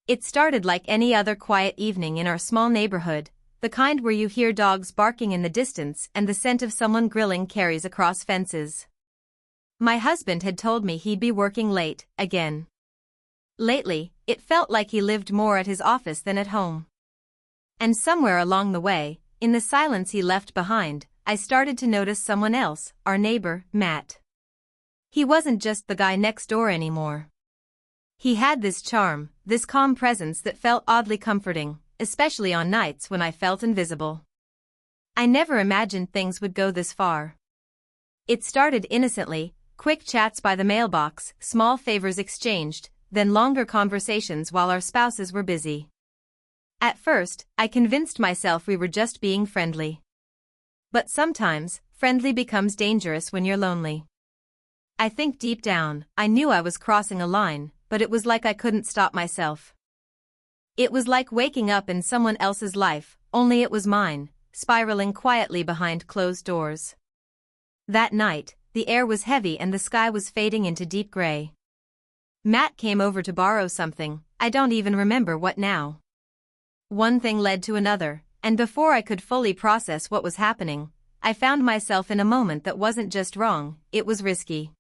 It started like any other quiet evening in our small neighborhood, the kind where you hear dogs barking in the distance and the scent of someone grilling carries across fences. My husband had told me he'd be working late, again. Lately, it felt like he lived more at his office than at home. And somewhere along the way, in the silence he left behind, I started to notice someone else, our neighbor, Matt. He wasn't just the guy next door anymore. He had this charm, this calm presence that felt oddly comforting, especially on nights when I felt invisible. I never imagined things would go this far. It started innocently, quick chats by the mailbox, small favors exchanged, then longer conversations while our spouses were busy. At first, I convinced myself we were just being friendly. But sometimes, friendly becomes dangerous when you're lonely. I think deep down, I knew I was crossing a line, but it was like I couldn't stop myself. It was like waking up in someone else's life, only it was mine, spiraling quietly behind closed doors. That night, the air was heavy and the sky was fading into deep gray. Matt came over to borrow something, I don't even remember what now. One thing led to another, and before I could fully process what was happening, I found myself in a moment that wasn't just wrong, it was risky.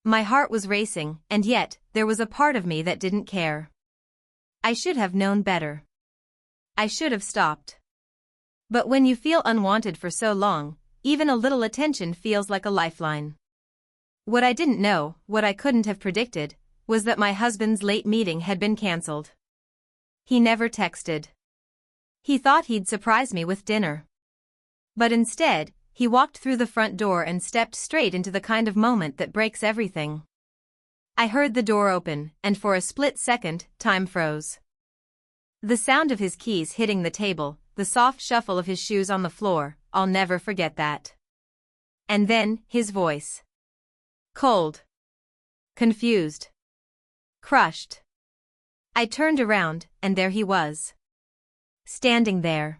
My heart was racing, and yet, there was a part of me that didn't care. I should have known better. I should have stopped. But when you feel unwanted for so long, even a little attention feels like a lifeline. What I didn't know, what I couldn't have predicted, was that my husband's late meeting had been cancelled. He never texted. He thought he'd surprise me with dinner. But instead, he walked through the front door and stepped straight into the kind of moment that breaks everything. I heard the door open, and for a split second, time froze. The sound of his keys hitting the table, the soft shuffle of his shoes on the floor, I'll never forget that. And then, his voice. Cold. Confused. Crushed. I turned around, and there he was. Standing there.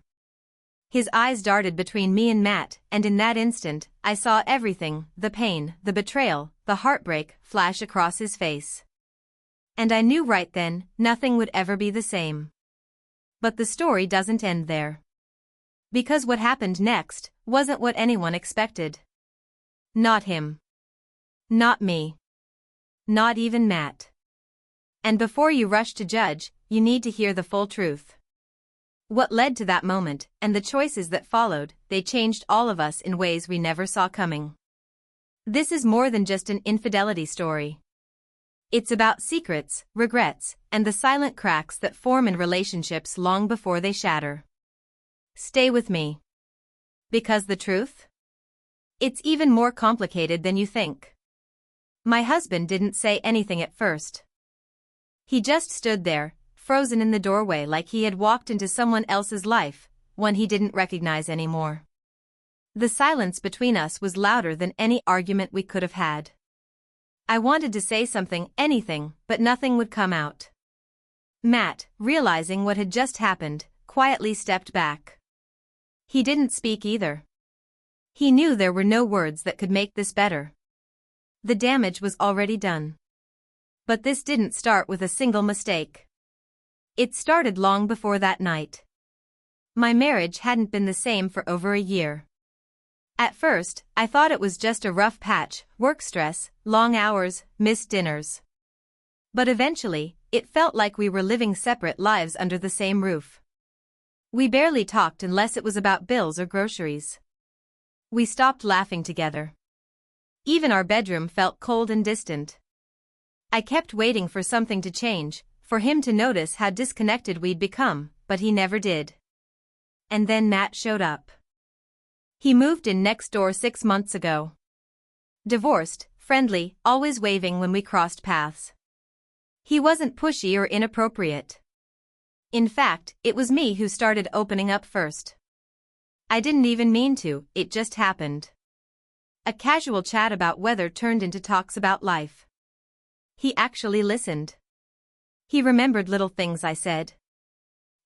His eyes darted between me and Matt, and in that instant, I saw everything, the pain, the betrayal, the heartbreak, flash across his face. And I knew right then, nothing would ever be the same. But the story doesn't end there. Because what happened next wasn't what anyone expected. Not him. Not me. Not even Matt. And before you rush to judge, you need to hear the full truth. What led to that moment, and the choices that followed, they changed all of us in ways we never saw coming. This is more than just an infidelity story. It's about secrets, regrets, and the silent cracks that form in relationships long before they shatter. Stay with me. Because the truth? It's even more complicated than you think. My husband didn't say anything at first. He just stood there, frozen in the doorway like he had walked into someone else's life, one he didn't recognize anymore. The silence between us was louder than any argument we could have had. I wanted to say something, anything, but nothing would come out. Matt, realizing what had just happened, quietly stepped back. He didn't speak either. He knew there were no words that could make this better. The damage was already done. But this didn't start with a single mistake. It started long before that night. My marriage hadn't been the same for over a year. At first, I thought it was just a rough patch, work stress, long hours, missed dinners. But eventually, it felt like we were living separate lives under the same roof. We barely talked unless it was about bills or groceries. We stopped laughing together. Even our bedroom felt cold and distant. I kept waiting for something to change, for him to notice how disconnected we'd become, but he never did. And then Matt showed up. He moved in next door 6 months ago. Divorced, friendly, always waving when we crossed paths. He wasn't pushy or inappropriate. In fact, it was me who started opening up first. I didn't even mean to, it just happened. A casual chat about weather turned into talks about life. He actually listened. He remembered little things I said.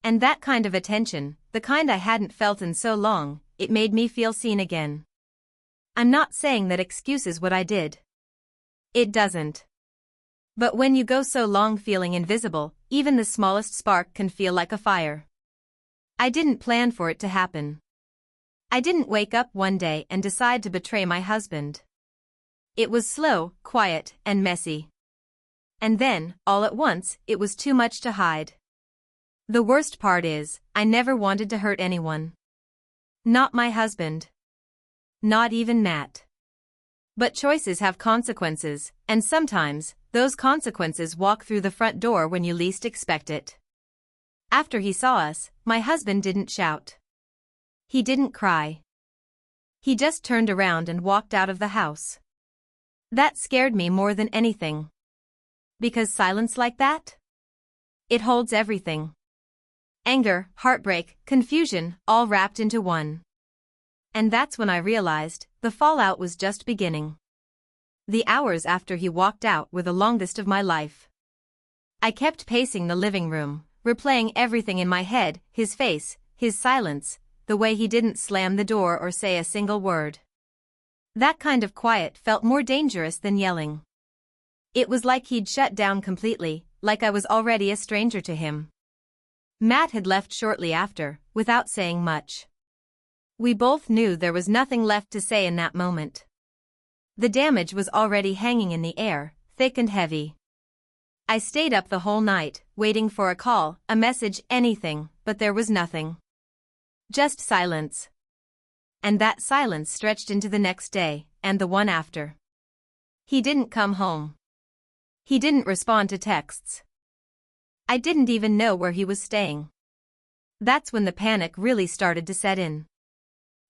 And that kind of attention, the kind I hadn't felt in so long, it made me feel seen again. I'm not saying that excuses what I did. It doesn't. But when you go so long feeling invisible, even the smallest spark can feel like a fire. I didn't plan for it to happen. I didn't wake up one day and decide to betray my husband. It was slow, quiet, and messy. And then, all at once, it was too much to hide. The worst part is, I never wanted to hurt anyone. Not my husband. Not even Matt. But choices have consequences, and sometimes, those consequences walk through the front door when you least expect it. After he saw us, my husband didn't shout. He didn't cry. He just turned around and walked out of the house. That scared me more than anything. Because silence like that? It holds everything. Anger, heartbreak, confusion, all wrapped into one. And that's when I realized, the fallout was just beginning. The hours after he walked out were the longest of my life. I kept pacing the living room, replaying everything in my head, his face, his silence, the way he didn't slam the door or say a single word. That kind of quiet felt more dangerous than yelling. It was like he'd shut down completely, like I was already a stranger to him. Matt had left shortly after, without saying much. We both knew there was nothing left to say in that moment. The damage was already hanging in the air, thick and heavy. I stayed up the whole night, waiting for a call, a message, anything, but there was nothing. Just silence. And that silence stretched into the next day, and the one after. He didn't come home. He didn't respond to texts. I didn't even know where he was staying. That's when the panic really started to set in.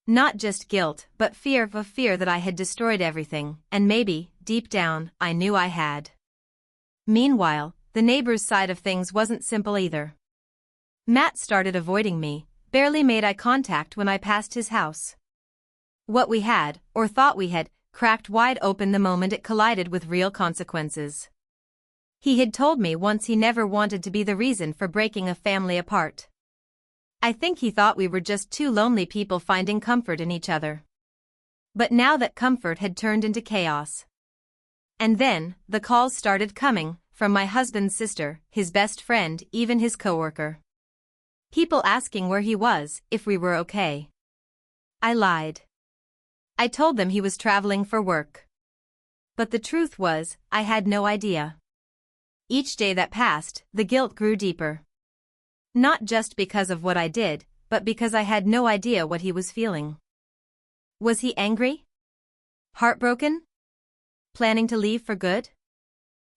Not just guilt, but fear that I had destroyed everything, and maybe, deep down, I knew I had. Meanwhile, the neighbor's side of things wasn't simple either. Matt started avoiding me, barely made eye contact when I passed his house. What we had, or thought we had, cracked wide open the moment it collided with real consequences. He had told me once he never wanted to be the reason for breaking a family apart. I think he thought we were just two lonely people finding comfort in each other. But now that comfort had turned into chaos. And then, the calls started coming, from my husband's sister, his best friend, even his coworker. People asking where he was, if we were okay. I lied. I told them he was traveling for work. But the truth was, I had no idea. Each day that passed, the guilt grew deeper. Not just because of what I did, but because I had no idea what he was feeling. Was he angry? Heartbroken? Planning to leave for good?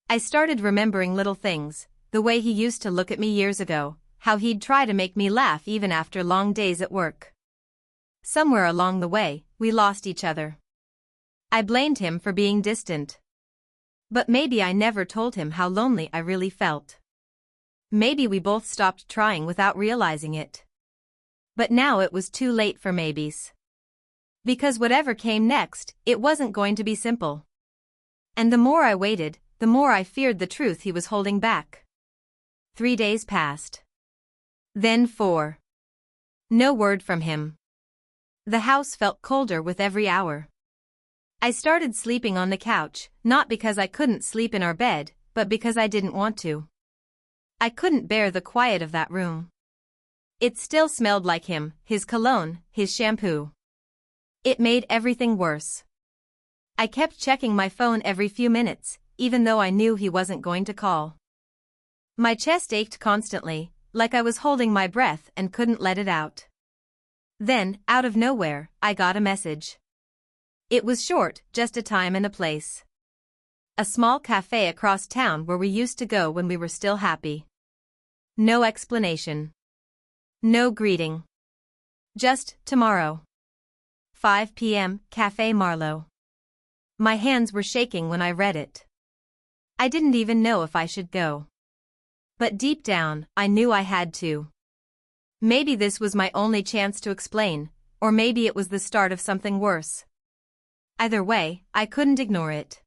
I started remembering little things, the way he used to look at me years ago, how he'd try to make me laugh even after long days at work. Somewhere along the way, we lost each other. I blamed him for being distant. But maybe I never told him how lonely I really felt. Maybe we both stopped trying without realizing it. But now it was too late for maybes. Because whatever came next, it wasn't going to be simple. And the more I waited, the more I feared the truth he was holding back. 3 days passed. Then 4. No word from him. The house felt colder with every hour. I started sleeping on the couch, not because I couldn't sleep in our bed, but because I didn't want to. I couldn't bear the quiet of that room. It still smelled like him, his cologne, his shampoo. It made everything worse. I kept checking my phone every few minutes, even though I knew he wasn't going to call. My chest ached constantly, like I was holding my breath and couldn't let it out. Then, out of nowhere, I got a message. It was short, just a time and a place. A small cafe across town where we used to go when we were still happy. No explanation. No greeting. Just, tomorrow. 5 p.m., Café Marlowe. My hands were shaking when I read it. I didn't even know if I should go. But deep down, I knew I had to. Maybe this was my only chance to explain, or maybe it was the start of something worse. Either way, I couldn't ignore it.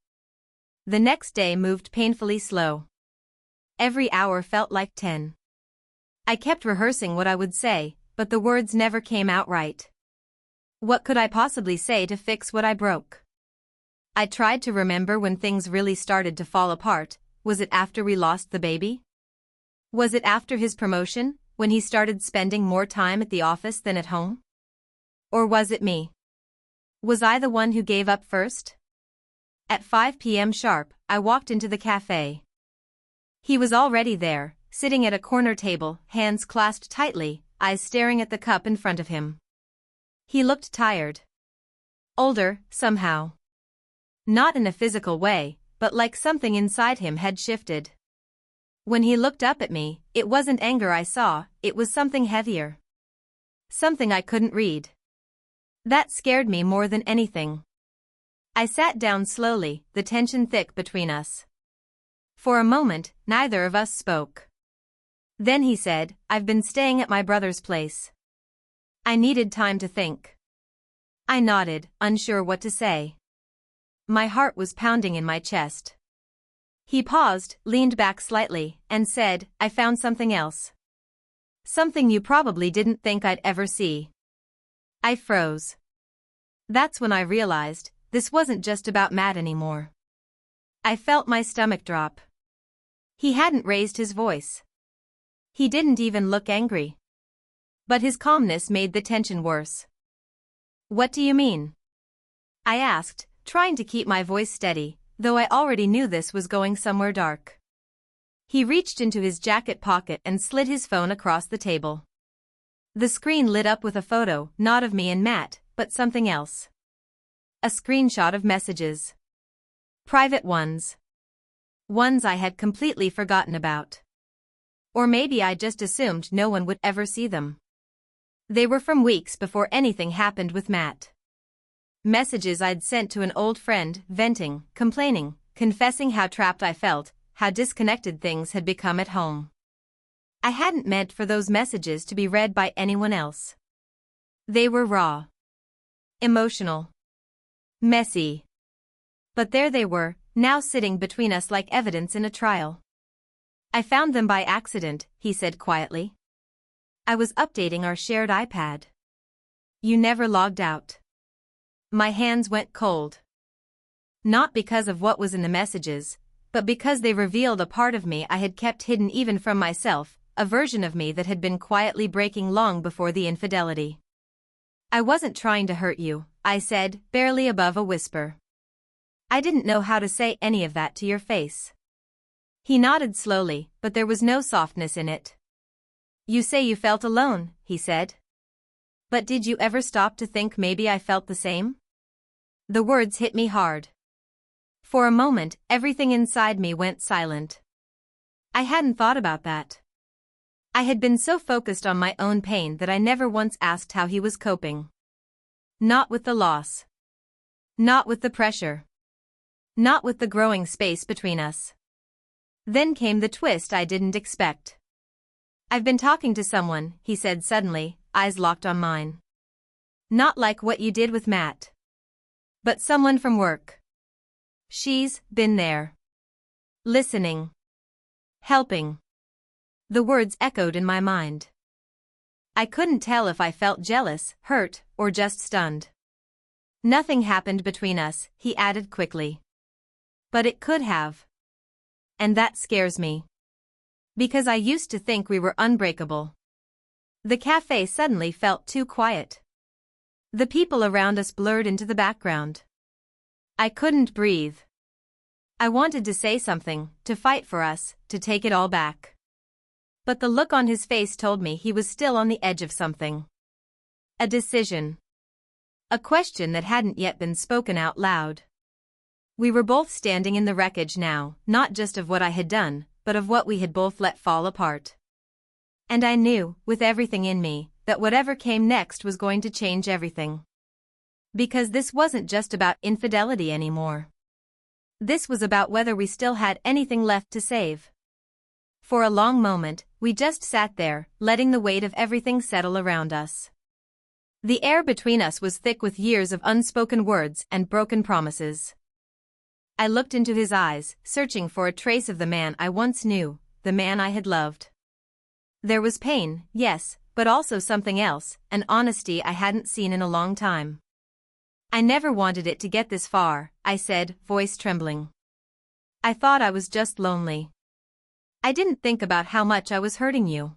The next day moved painfully slow. Every hour felt like 10. I kept rehearsing what I would say, but the words never came out right. What could I possibly say to fix what I broke? I tried to remember when things really started to fall apart, Was it after we lost the baby? Was it after his promotion, when he started spending more time at the office than at home? Or was it me? Was I the one who gave up first? At 5 p.m. sharp, I walked into the cafe. He was already there, sitting at a corner table, hands clasped tightly, eyes staring at the cup in front of him. He looked tired. Older, somehow. Not in a physical way, but like something inside him had shifted. When he looked up at me, it wasn't anger I saw, it was something heavier. Something I couldn't read. That scared me more than anything. I sat down slowly, the tension thick between us. For a moment, neither of us spoke. Then he said, "I've been staying at my brother's place." I needed time to think. I nodded, unsure what to say. My heart was pounding in my chest. He paused, leaned back slightly, and said, "I found something else. Something you probably didn't think I'd ever see." I froze. That's when I realized, this wasn't just about Matt anymore. I felt my stomach drop. He hadn't raised his voice. He didn't even look angry. But his calmness made the tension worse. "What do you mean?" I asked, trying to keep my voice steady, though I already knew this was going somewhere dark. He reached into his jacket pocket and slid his phone across the table. The screen lit up with a photo, not of me and Matt, but something else. A screenshot of messages. Private ones. Ones I had completely forgotten about. Or maybe I just assumed no one would ever see them. They were from weeks before anything happened with Matt. Messages I'd sent to an old friend, venting, complaining, confessing how trapped I felt, how disconnected things had become at home. I hadn't meant for those messages to be read by anyone else. They were raw. Emotional. Messy. But there they were, now sitting between us like evidence in a trial. "I found them by accident," he said quietly. "I was updating our shared iPad. You never logged out." My hands went cold. Not because of what was in the messages, but because they revealed a part of me I had kept hidden even from myself, a version of me that had been quietly breaking long before the infidelity. "I wasn't trying to hurt you," I said, barely above a whisper. "I didn't know how to say any of that to your face." He nodded slowly, but there was no softness in it. "You say you felt alone," he said. "But did you ever stop to think maybe I felt the same?" The words hit me hard. For a moment, everything inside me went silent. I hadn't thought about that. I had been so focused on my own pain that I never once asked how he was coping. Not with the loss. Not with the pressure. Not with the growing space between us. Then came the twist I didn't expect. "I've been talking to someone," he said suddenly, eyes locked on mine. "Not like what you did with Matt. But someone from work. She's been there. Listening. Helping." The words echoed in my mind. I couldn't tell if I felt jealous, hurt, or just stunned. "Nothing happened between us," he added quickly. "But it could have. And that scares me. Because I used to think we were unbreakable." The cafe suddenly felt too quiet. The people around us blurred into the background. I couldn't breathe. I wanted to say something, to fight for us, to take it all back. But the look on his face told me he was still on the edge of something. A decision. A question that hadn't yet been spoken out loud. We were both standing in the wreckage now, not just of what I had done, but of what we had both let fall apart. And I knew, with everything in me, that whatever came next was going to change everything. Because this wasn't just about infidelity anymore. This was about whether we still had anything left to save. For a long moment, we just sat there, letting the weight of everything settle around us. The air between us was thick with years of unspoken words and broken promises. I looked into his eyes, searching for a trace of the man I once knew, the man I had loved. There was pain, yes, but also something else, an honesty I hadn't seen in a long time. "I never wanted it to get this far," I said, voice trembling. I thought I was just lonely. I didn't think about how much I was hurting you.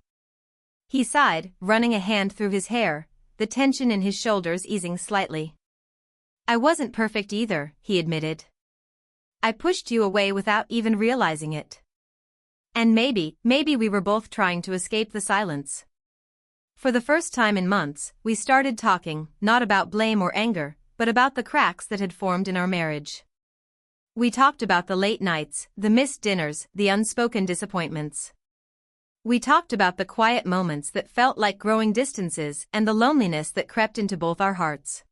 He sighed, running a hand through his hair, the tension in his shoulders easing slightly. I wasn't perfect either, he admitted. I pushed you away without even realizing it. And maybe we were both trying to escape the silence. For the first time in months, we started talking, not about blame or anger, but about the cracks that had formed in our marriage. We talked about the late nights, the missed dinners, the unspoken disappointments. We talked about the quiet moments that felt like growing distances and the loneliness that crept into both our hearts.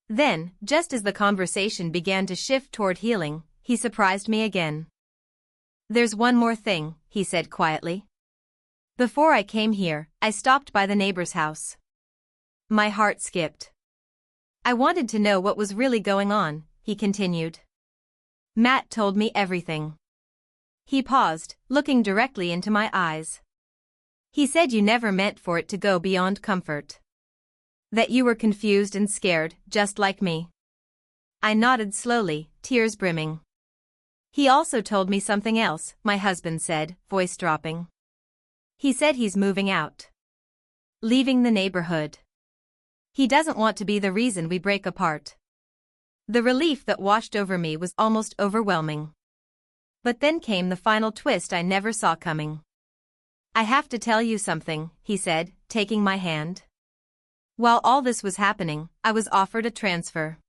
Then, just as the conversation began to shift toward healing, he surprised me again. There's one more thing, he said quietly. Before I came here, I stopped by the neighbor's house. My heart skipped. I wanted to know what was really going on, he continued. Matt told me everything. He paused, looking directly into my eyes. He said you never meant for it to go beyond comfort. That you were confused and scared, just like me. I nodded slowly, tears brimming. He also told me something else, my husband said, voice dropping. He said he's moving out. Leaving the neighborhood. He doesn't want to be the reason we break apart. The relief that washed over me was almost overwhelming. But then came the final twist I never saw coming. I have to tell you something, he said, taking my hand. While all this was happening, I was offered a transfer.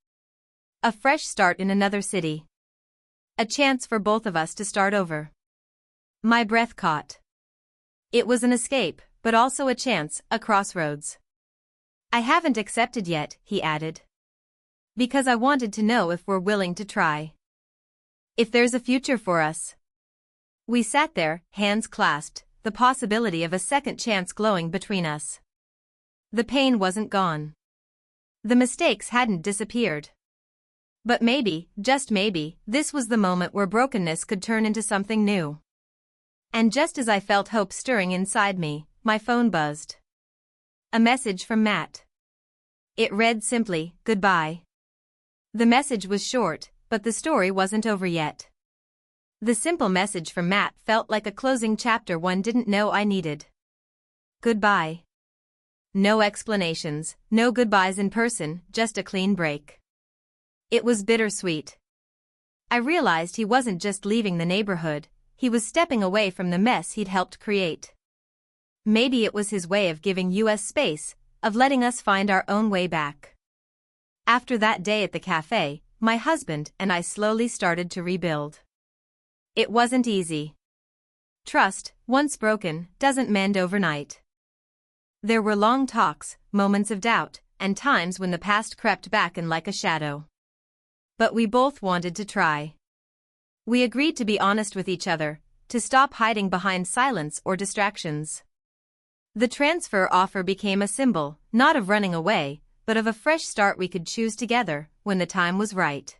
A fresh start in another city. A chance for both of us to start over. My breath caught. It was an escape, but also a chance, a crossroads. I haven't accepted yet, he added. Because I wanted to know if we're willing to try. If there's a future for us. We sat there, hands clasped, the possibility of a second chance glowing between us. The pain wasn't gone. The mistakes hadn't disappeared. But maybe, just maybe, this was the moment where brokenness could turn into something new. And just as I felt hope stirring inside me, my phone buzzed. A message from Matt. It read simply, "Goodbye." The message was short, but the story wasn't over yet. The simple message from Matt felt like a closing chapter one didn't know I needed. Goodbye. No explanations, no goodbyes in person, just a clean break. It was bittersweet. I realized he wasn't just leaving the neighborhood, he was stepping away from the mess he'd helped create. Maybe it was his way of giving us space, of letting us find our own way back. After that day at the cafe, my husband and I slowly started to rebuild. It wasn't easy. Trust, once broken, doesn't mend overnight. There were long talks, moments of doubt, and times when the past crept back in like a shadow. But we both wanted to try. We agreed to be honest with each other, to stop hiding behind silence or distractions. The transfer offer became a symbol, not of running away, but of a fresh start we could choose together, when the time was right.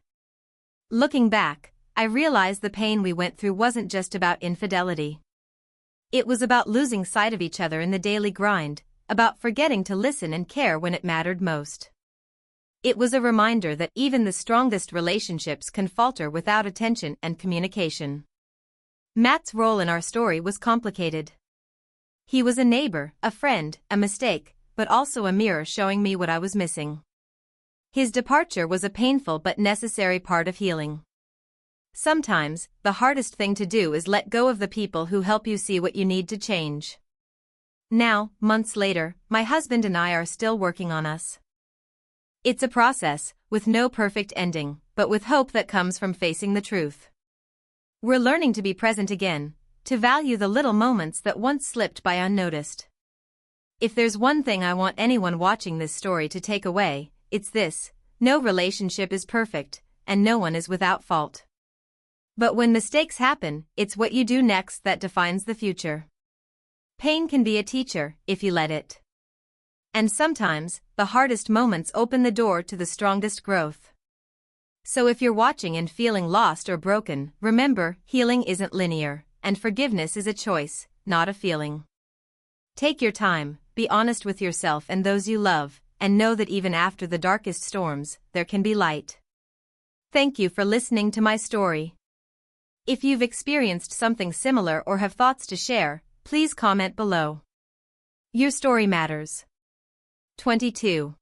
Looking back, I realized the pain we went through wasn't just about infidelity. It was about losing sight of each other in the daily grind, about forgetting to listen and care when it mattered most. It was a reminder that even the strongest relationships can falter without attention and communication. Matt's role in our story was complicated. He was a neighbor, a friend, a mistake, but also a mirror showing me what I was missing. His departure was a painful but necessary part of healing. Sometimes, the hardest thing to do is let go of the people who help you see what you need to change. Now, months later, my husband and I are still working on us. It's a process, with no perfect ending, but with hope that comes from facing the truth. We're learning to be present again, to value the little moments that once slipped by unnoticed. If there's one thing I want anyone watching this story to take away, it's this: no relationship is perfect, and no one is without fault. But when mistakes happen, it's what you do next that defines the future. Pain can be a teacher, if you let it. And sometimes, the hardest moments open the door to the strongest growth. So if you're watching and feeling lost or broken, remember, healing isn't linear, and forgiveness is a choice, not a feeling. Take your time, be honest with yourself and those you love, and know that even after the darkest storms, there can be light. Thank you for listening to my story. If you've experienced something similar or have thoughts to share, please comment below. Your story matters. 22.